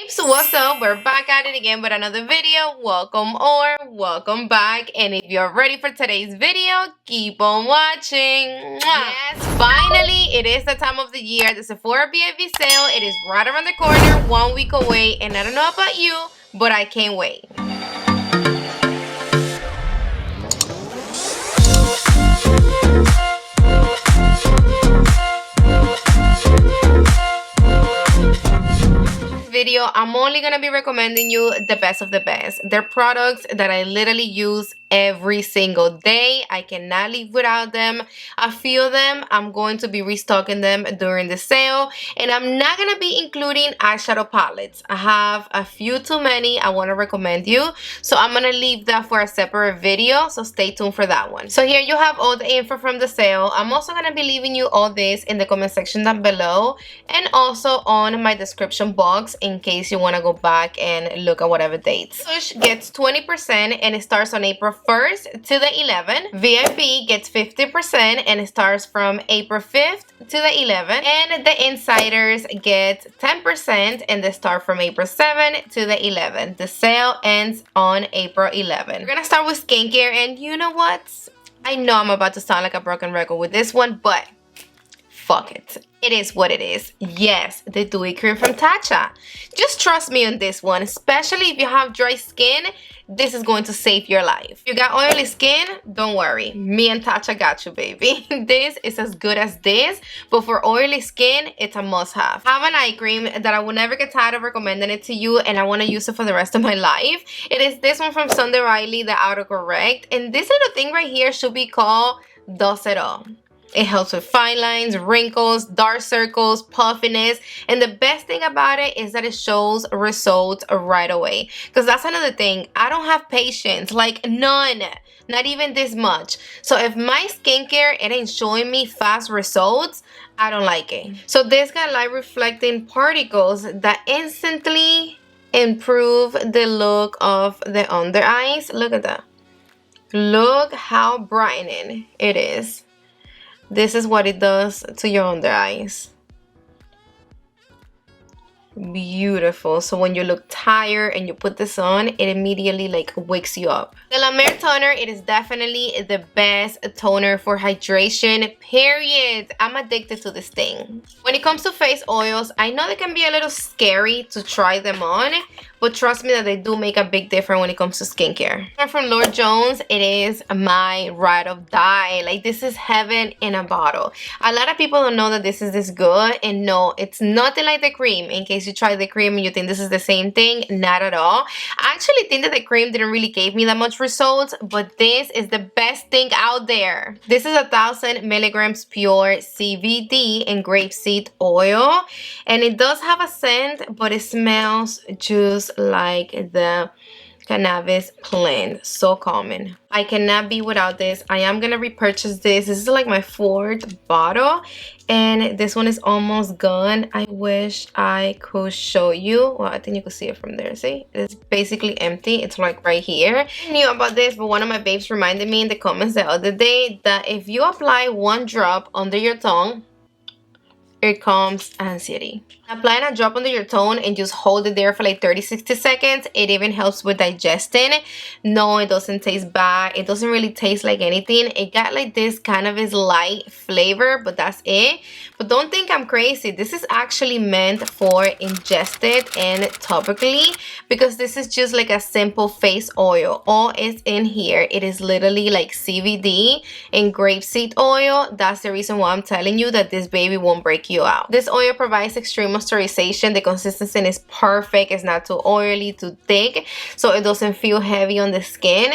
Babes, what's up? We're back at it again with another video. Welcome or welcome back. And if you're ready for today's video, keep on watching. Yes, finally, it is the time of the year. The Sephora VIP sale. It is right around the corner, 1 week away. And I don't know about you, but I can't wait. Video, I'm only gonna be recommending you the best of the best. They're products that I literally use every single day. I cannot live without them. A few of them, I'm going to be restocking them during the sale, and I'm not gonna be including eyeshadow palettes. I have a few too many I want to recommend you, so I'm gonna leave that for a separate video, so stay tuned for that one. So here you have all the info from the sale. I'm also gonna be leaving you all this in the comment section down below, and also on my description box in case you want to go back and look at whatever dates. Push gets 20% and it starts on April 1st to the 11th. VIP gets 50% and it starts from April 5th to the 11th. And the Insiders get 10% and they start from April 7th to the 11th. The sale ends on April 11th. We're gonna start with skincare, and you know what? I know I'm about to sound like a broken record with this one, but fuck it. It is what it is. Yes, the Dewy Cream from Tatcha. Just trust me on this one, especially if you have dry skin. This is going to save your life. If you got oily skin, don't worry. Me and Tatcha got you, baby. This is as good as this, but for oily skin, it's a must-have. I have an eye cream that I will never get tired of recommending it to you, and I want to use it for the rest of my life. It is this one from Sunday Riley, the Autocorrect, and this little thing right here should be called Does It All. It helps with fine lines, wrinkles, dark circles, puffiness, and the best thing about it is that it shows results right away. Because that's another thing. I don't have patience, like none, not even this much. So if my skincare it ain't showing me fast results, I don't like it. So this got light reflecting particles that instantly improve the look of the under eyes. Look at that. Look how brightening it is. This is what it does to your under eyes. Beautiful. So when you look tired and you put this on, it immediately like wakes you up. The La Mer toner, it is definitely the best toner for hydration, period. I'm addicted to this thing. When it comes to face oils, I know they can be a little scary to try them on, but trust me that they do make a big difference when it comes to skincare. From Lord Jones, it is my ride or die. Like, this is heaven in a bottle. A lot of people don't know that this is this good, and no, it's nothing like the cream. In case you try the cream and you think this is the same thing, not at all. I actually think that the cream didn't really give me that much results, but this is the best thing out there. This is 1,000 milligrams pure CBD and grapeseed oil, and it does have a scent, but it smells just like the cannabis plant. So calming. I cannot be without this. I am gonna repurchase this. This is like my 4th bottle, and this one is almost gone. I wish I could show you. Well, I think you can see it from there. See, it's basically empty. It's like right here. I knew about this, but one of my babes reminded me in the comments the other day that if you apply 1 drop under your tongue, it calms anxiety. Applying a drop under your tongue and just hold it there for like 30-60 seconds. It even helps with digesting. No, it doesn't taste bad. It doesn't really taste like anything. It got like this kind of this light flavor, but that's it. But don't think I'm crazy. This is actually meant for ingested and topically, because this is just like a simple face oil. All is in here. It is literally like CBD and grapeseed oil. That's the reason why I'm telling you that this baby won't break you out. This oil provides extreme moisturization. The consistency is perfect. It's not too oily, too thick, so it doesn't feel heavy on the skin.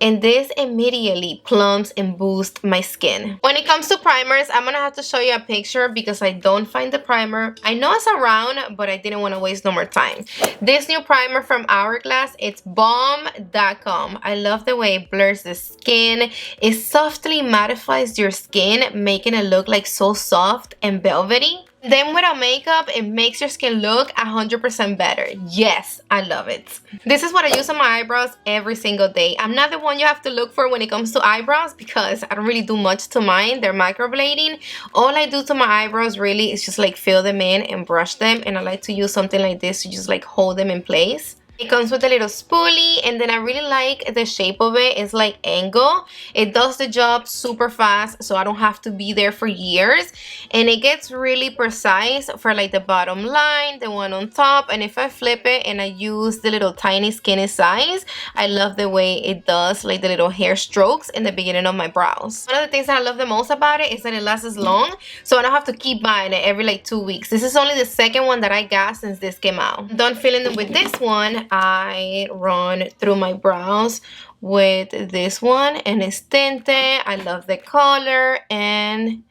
And this immediately plumps and boosts my skin. When it comes to primers, I'm gonna have to show you a picture because I don't find the primer. I know it's around, but I didn't want to waste no more time. This new primer from Hourglass, it's bomb.com. I love the way it blurs the skin. It softly mattifies your skin, making it look like so soft and velvety. Then without makeup, it makes your skin look 100% better. Yes, I love it. This is what I use on my eyebrows every single day. I'm not the one you have to look for when it comes to eyebrows because I don't really do much to mine. They're microblading. All I do to my eyebrows really is just like fill them in and brush them. And I like to use something like this to just like hold them in place. It comes with a little spoolie, and then I really like the shape of it. It's like angle. It does the job super fast, so I don't have to be there for years. And it gets really precise for like the bottom line, the one on top. And if I flip it and I use the little tiny skinny size, I love the way it does like the little hair strokes in the beginning of my brows. One of the things that I love the most about it is that it lasts long, so I don't have to keep buying it every like 2 weeks. This is only the second one that I got since this came out. I'm done filling it with this one. I run through my brows with this one, and it's tinted. I love the color, and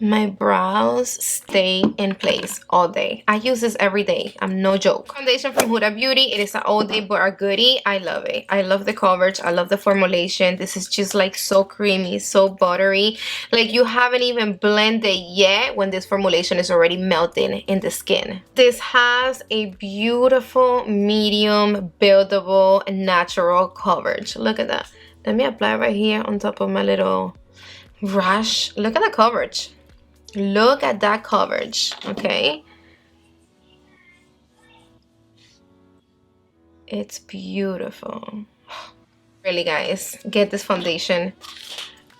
my brows stay in place all day. I use this every day. I'm no joke. Foundation from Huda Beauty. It is an oldie but a goodie. I love it. I love the coverage. I love the formulation. This is just like so creamy, so buttery. Like you haven't even blended yet when this formulation is already melting in the skin. This has a beautiful medium buildable natural coverage. Look at that. Let me apply right here on top of my little brush. Look at the coverage. Look at that coverage, okay? It's beautiful. Really, guys, get this foundation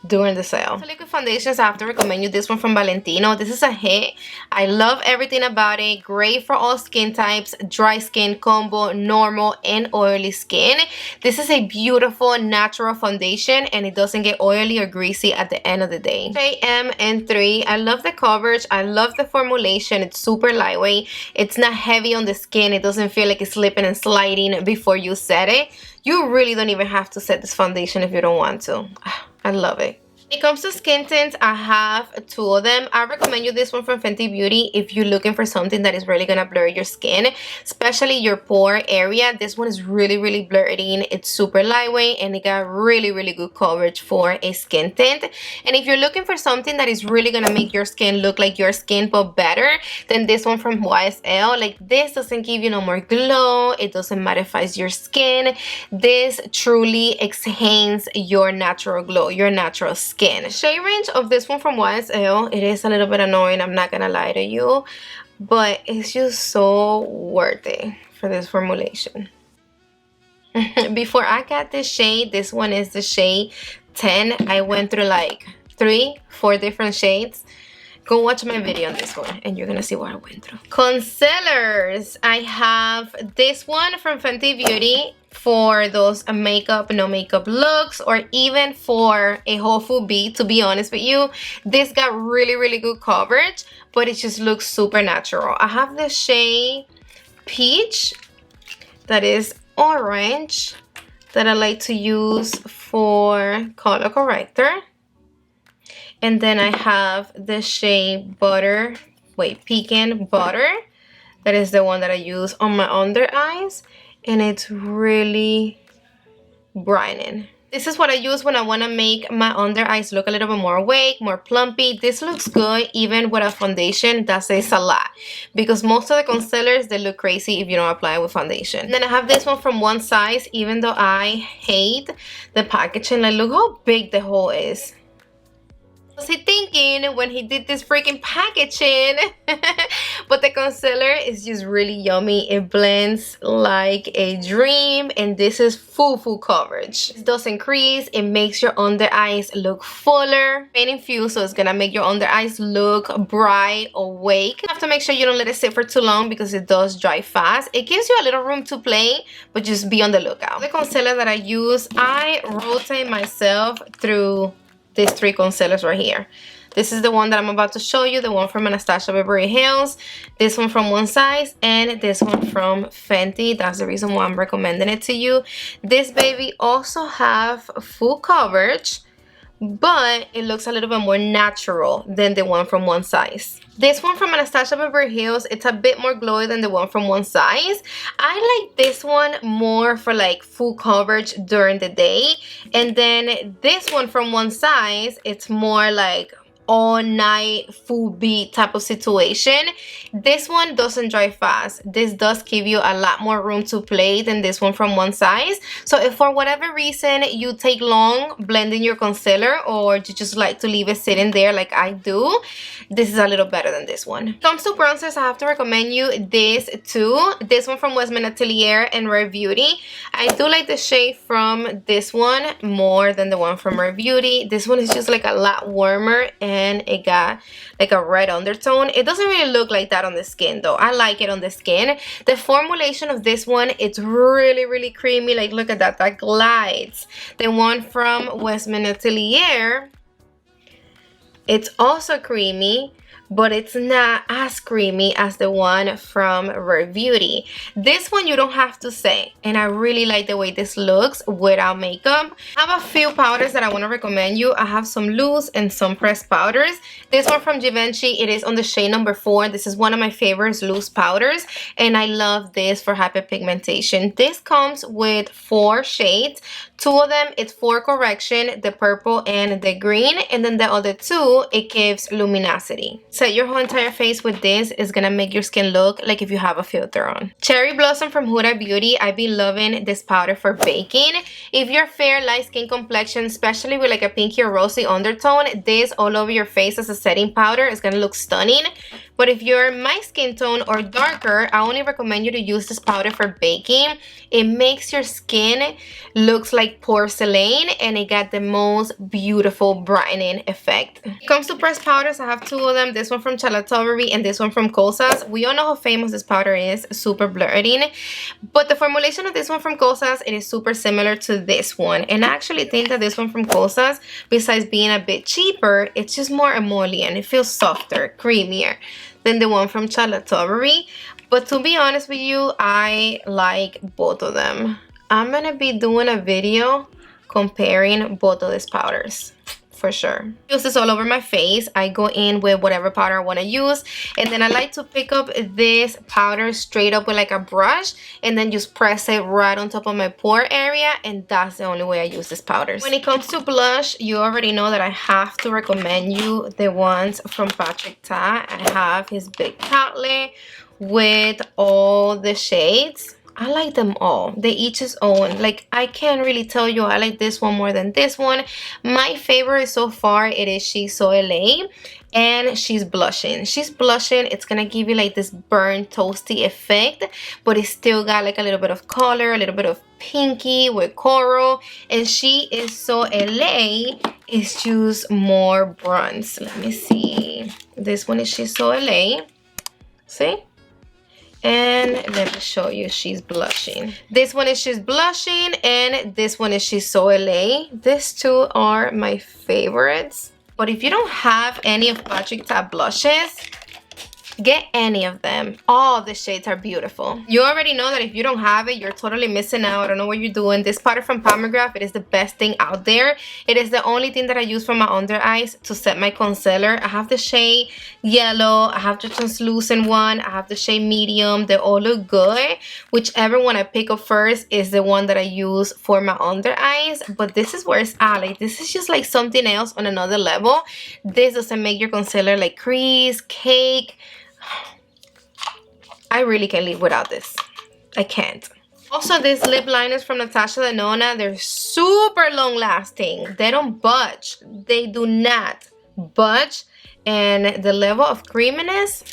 during the sale. For liquid foundations, I have to recommend you this one from Valentino. This is a hit. I love everything about it. Great for all skin types, dry skin, combo, normal, and oily skin. This is a beautiful natural foundation, and it doesn't get oily or greasy at the end of the day. JMN3. I love the coverage. I love the formulation. It's super lightweight. It's not heavy on the skin. It doesn't feel like it's slipping and sliding before you set it. You really don't even have to set this foundation if you don't want to. I love it. When it comes to skin tints, I have 2 of them. I recommend you this one from Fenty Beauty if you're looking for something that is really gonna blur your skin, especially your pore area. This one is really blurring. It's super lightweight, and it got really good coverage for a skin tint. And if you're looking for something that is really gonna make your skin look like your skin but better, then this one from YSL. Like, this doesn't give you no more glow. It doesn't mattify your skin. This truly enhances your natural glow, your natural skin. Shade range of this one from YSL, it is a little bit annoying, I'm not gonna lie to you, but it's just so worth it for this formulation. Before I got this shade, this one is the shade 10. I went through like 3-4 different shades. Go watch my video on this one and you're gonna see what I went through. Concealers. I have this one from Fenty Beauty for those makeup, no makeup looks, or even for a whole full beat. To be honest with you, this got really good coverage, but it just looks super natural. I have the shade Peach, that is orange, that I like to use for color corrector. And then I have the shade Pecan Butter. That is the one that I use on my under eyes. And it's really brightening. This is what I use when I want to make my under eyes look a little bit more awake, more plumpy. This looks good even with a foundation. That says a lot. Because most of the concealers, they look crazy if you don't apply it with foundation. And then I have this one from One Size, even though I hate the packaging. Like, look how big the hole is. Was he thinking when he did this freaking packaging? But the concealer is just really yummy. It blends like a dream, and this is full coverage. It doesn't crease. It makes your under eyes look fuller. Paint infused, so it's gonna make your under eyes look bright, awake. You have to make sure you don't let it sit for too long because it does dry fast. It gives you a little room to play, but just be on the lookout. The concealer that I use, I rotate myself through these 3 concealers right here. This is the one that I'm about to show you, the one from Anastasia Beverly Hills, this one from One Size, and this one from Fenty. That's the reason why I'm recommending it to you. This baby also have full coverage, but it looks a little bit more natural than the one from One Size. This one from Anastasia Beverly Hills, it's a bit more glowy than the one from One Size. I like this one more for like full coverage during the day. And then this one from One Size, it's more like all night full beat type of situation. This one doesn't dry fast. This does give you a lot more room to play than this one from One Size. So if for whatever reason you take long blending your concealer, or you just like to leave it sitting there like I do, this is a little better than this one. When it comes to bronzers, I have to recommend you this too. This one from Westman Atelier and Rare Beauty. I do like the shade from this one more than the one from Rare Beauty. This one is just like a lot warmer and it got like a red undertone. It doesn't really look like that on the skin though. I like it on the skin. The formulation of this one, it's really creamy. Like look at that, that glides. The one from Westman Atelier, it's also creamy, but it's not as creamy as the one from Rare Beauty. This one you don't have to say, and I really like the way this looks without makeup. I have a few powders that I want to recommend you. I have some loose and some pressed powders. This one from Givenchy, it is on the shade number 4. This is one of my favorite loose powders, and I love this for hyperpigmentation. This comes with 4 shades. 2 of them, it's for correction, the purple and the green, and then the other 2, it gives luminosity. Set your whole entire face with this. It's gonna make your skin look like if you have a filter on. Cherry Blossom from Huda Beauty. I've been loving this powder for baking. If you're fair, light skin complexion, especially with like a pinky or rosy undertone, this all over your face as a setting powder is gonna look stunning. But if you're my skin tone or darker, I only recommend you to use this powder for baking. It makes your skin looks like porcelain, and it got the most beautiful brightening effect. When it comes to pressed powders, I have 2 of them. This one from Tilbury and this one from Cosas. We all know how famous this powder is, super blurring. But the formulation of this one from Cosas, it is super similar to this one. And I actually think that this one from Cosas, besides being a bit cheaper, it's just more emollient. It feels softer, creamier than the one from Tilbury. But to be honest with you, I like both of them. I'm gonna be doing a video comparing both of these powders for sure. Use this all over my face. I go in with whatever powder I want to use, and then I like to pick up this powder straight up with like a brush and then just press it right on top of my pore area, and that's the only way I use these powders. When it comes to blush, you already know that I have to recommend you the ones from Patrick Ta. I have his big palette with all the shades. I like them all. They each his own. Like, I can't really tell you I like this one more than this one. My favorite so far, it is She's So LA, and she's blushing. She's blushing. It's gonna give you like this burnt toasty effect, but it's still got like a little bit of color, a little bit of pinky with coral. And She Is So LA is just more bronze. Let me see. This one is She's So LA. See? And let me show you She's Blushing. This one is She's Blushing, and this one is She's So LA. These 2 are my favorites. But if you don't have any of Patrick Ta blushes, get any of them. All the shades are beautiful. You already know that if you don't have it, you're totally missing out. I don't know what you're doing. This powder from Pomegranate, it is the best thing out there. It is the only thing that I use for my under eyes to set my concealer. I have the shade yellow, I have the translucent one, I have the shade medium. They all look good. Whichever one I pick up first is the one that I use for my under eyes. But this is where it's at. Like, this is just like something else on another level. This doesn't make your concealer like crease, cake. I really can't live without this. I can't. Also, these lip liners from Natasha Denona, they're super long lasting. They don't budge. They do not budge. And the level of creaminess,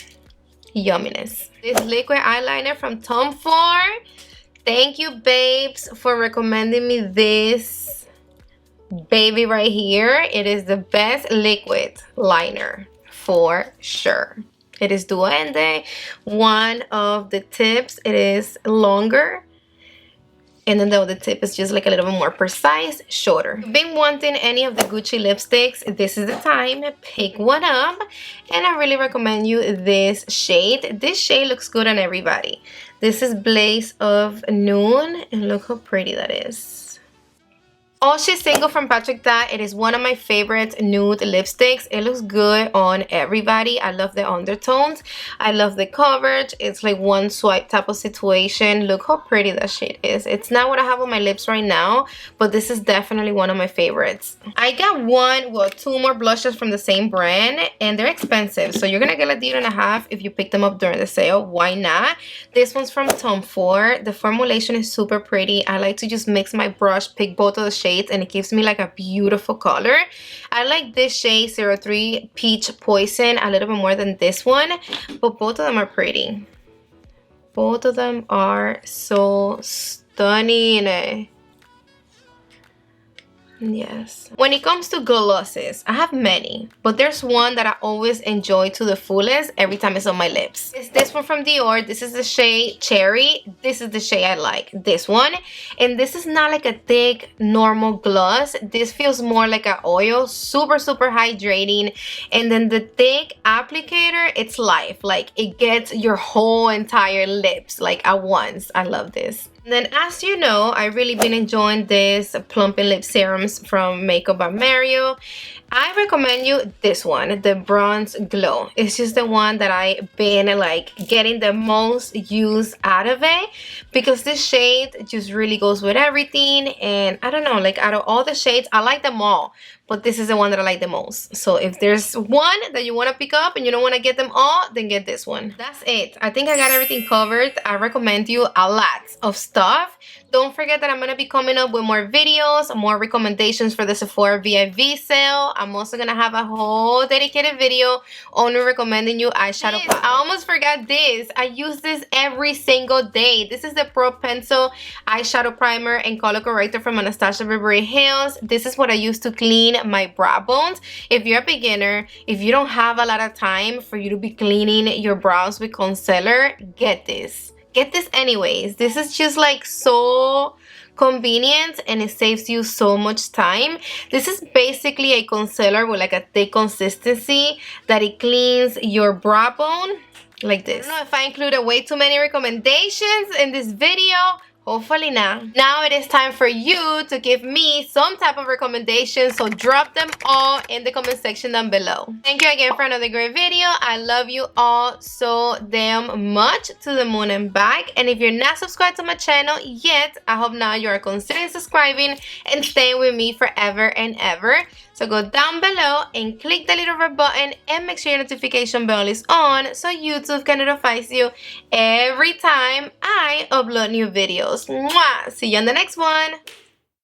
yumminess. This liquid eyeliner from Tom Ford. Thank you, babes, for recommending me this baby right here. It is the best liquid liner for sure. It is Duende. One of the tips, it is longer, and then the other tip is just like a little bit more precise, shorter. If you've been wanting any of the Gucci lipsticks, this is the time. Pick one up, and I really recommend you this shade. This shade looks good on everybody. This is Blaze of Noon, and look how pretty that is. Oh She's Single from Patrick Ta. It is one of my favorite nude lipsticks. It looks good on everybody. I love the undertones. I love the coverage. It's like one swipe type of situation. Look how pretty that shade is. It's not what I have on my lips right now, but this is definitely one of my favorites. I got two more blushes from the same brand, and they're expensive, so you're gonna get a deal and a half if you pick them up during the sale. Why not? This one's from Tom Ford. The formulation is super pretty. I like to just mix my brush, pick both of the shades, and it gives me like a beautiful color. I like this shade 03 Peach Poison a little bit more than this one, but both of them are pretty. Both of them are so stunning. Yes. When it comes to glosses, I have many, but there's one that I always enjoy to the fullest every time it's on my lips. It's this one from Dior. This is the shade Cherry. This is the shade I like, this one. And this is not like a thick normal gloss. This feels more like an oil, super hydrating. And then the thick applicator, it's life. Like it gets your whole entire lips like at once. I love this. And then, as you know, I've really been enjoying this plumping lip serums from Makeup by Mario. I recommend you this one, the Bronze Glow. It's just the one that I've been like getting the most use out of it, because this shade just really goes with everything. And I don't know, like out of all the shades, I like them all, but this is the one that I like the most. So if there's one that you want to pick up and you don't want to get them all, then get this one. That's it. I think I got everything covered. I recommend you a lot of stuff. Don't forget that I'm going to be coming up with more videos, more recommendations for the Sephora VIP sale. I'm also going to have a whole dedicated video only recommending you eyeshadow. I almost forgot this. I use this every single day. This is the Pro Pencil eyeshadow primer and color corrector from Anastasia Beverly Hills. This is what I use to clean my brow bones. If you're a beginner, if you don't have a lot of time for you to be cleaning your brows with concealer, get this. Get this anyways. This is just like so convenient and it saves you so much time. This is basically a concealer with like a thick consistency that it cleans your brow bone like this. I don't know if I included way too many recommendations in this video. Hopefully not. Now it is time for you to give me some type of recommendations, so drop them all in the comment section down below. Thank you again for another great video. I love you all so damn much, to the moon and back. And if you're not subscribed to my channel yet, I hope now you are considering subscribing and staying with me forever and ever. So go down below and click the little red button and make sure your notification bell is on so YouTube can notify you every time I upload new videos. Mwah! See you on the next one.